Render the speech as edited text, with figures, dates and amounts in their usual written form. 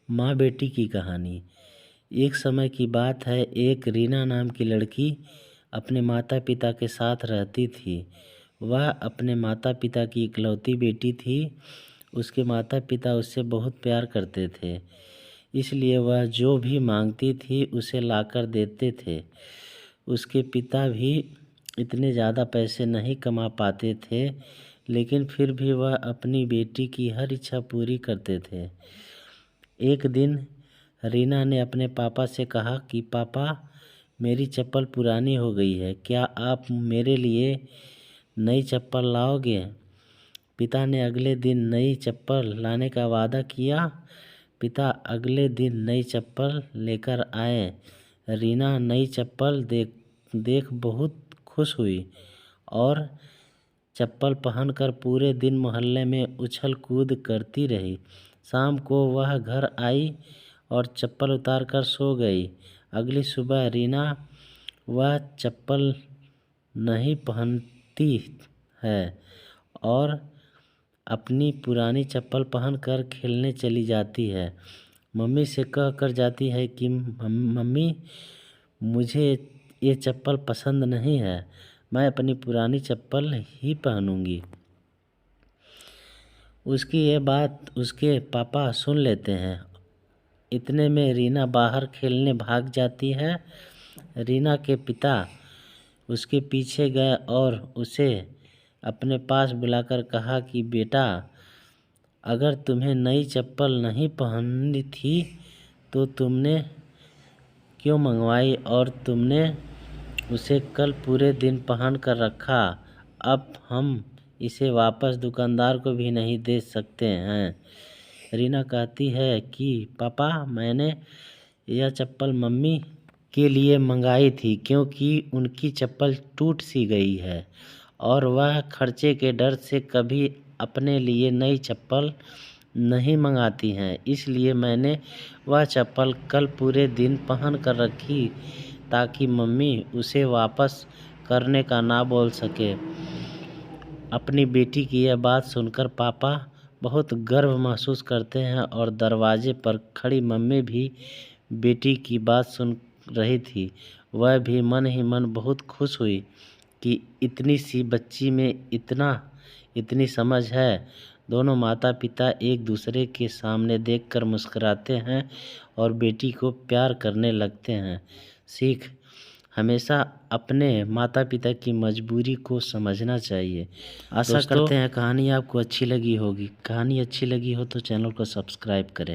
माँ बेटी की कहानी। एक समय की बात है, एक रीना नाम की लड़की अपने माता पिता के साथ रहती थी। वह अपने माता पिता की इकलौती बेटी थी। उसके माता पिता उससे बहुत प्यार करते थे, इसलिए वह जो भी मांगती थी उसे लाकर देते थे। उसके पिता भी इतने ज़्यादा पैसे नहीं कमा पाते थे, लेकिन फिर भी वह अपनी बेटी की हर इच्छा पूरी करते थे। एक दिन रीना ने अपने पापा से कहा कि पापा, मेरी चप्पल पुरानी हो गई है, क्या आप मेरे लिए नई चप्पल लाओगे? पिता ने अगले दिन नई चप्पल लाने का वादा किया। पिता अगले दिन नई चप्पल लेकर आए। रीना नई चप्पल देख बहुत खुश हुई और चप्पल पहनकर पूरे दिन मोहल्ले में उछल कूद करती रही। शाम को वह घर आई और चप्पल उतारकर सो गई। अगली सुबह रीना वह चप्पल नहीं पहनती है और अपनी पुरानी चप्पल पहनकर खेलने चली जाती है। मम्मी से कह कर जाती है कि मम्मी, मुझे ये चप्पल पसंद नहीं है, मैं अपनी पुरानी चप्पल ही पहनूंगी। उसकी ये बात उसके पापा सुन लेते हैं। इतने में रीना बाहर खेलने भाग जाती है। रीना के पिता उसके पीछे गए और उसे अपने पास बुलाकर कहा कि बेटा, अगर तुम्हें नई चप्पल नहीं पहननी थी तो तुमने क्यों मंगवाई और तुमने उसे कल पूरे दिन पहन कर रखा। अब हम इसे वापस दुकानदार को भी नहीं दे सकते हैं। रीना कहती है कि पापा, मैंने यह चप्पल मम्मी के लिए मंगाई थी क्योंकि उनकी चप्पल टूट सी गई है और वह खर्चे के डर से कभी अपने लिए नई चप्पल नहीं मंगाती हैं। इसलिए मैंने वह चप्पल कल पूरे दिन पहन कर रखी ताकि मम्मी उसे वापस करने का ना बोल सके। अपनी बेटी की यह बात सुनकर पापा बहुत गर्व महसूस करते हैं और दरवाजे पर खड़ी मम्मी भी बेटी की बात सुन रही थी। वह भी मन ही मन बहुत खुश हुई कि इतनी सी बच्ची में इतनी समझ है। दोनों माता पिता एक दूसरे के सामने देखकर मुस्कुराते हैं और बेटी को प्यार करने लगते हैं। सीख, हमेशा अपने माता पिता की मजबूरी को समझना चाहिए। आशा करते हैं कहानी आपको अच्छी लगी होगी। कहानी अच्छी लगी हो तो चैनल को सब्सक्राइब करें।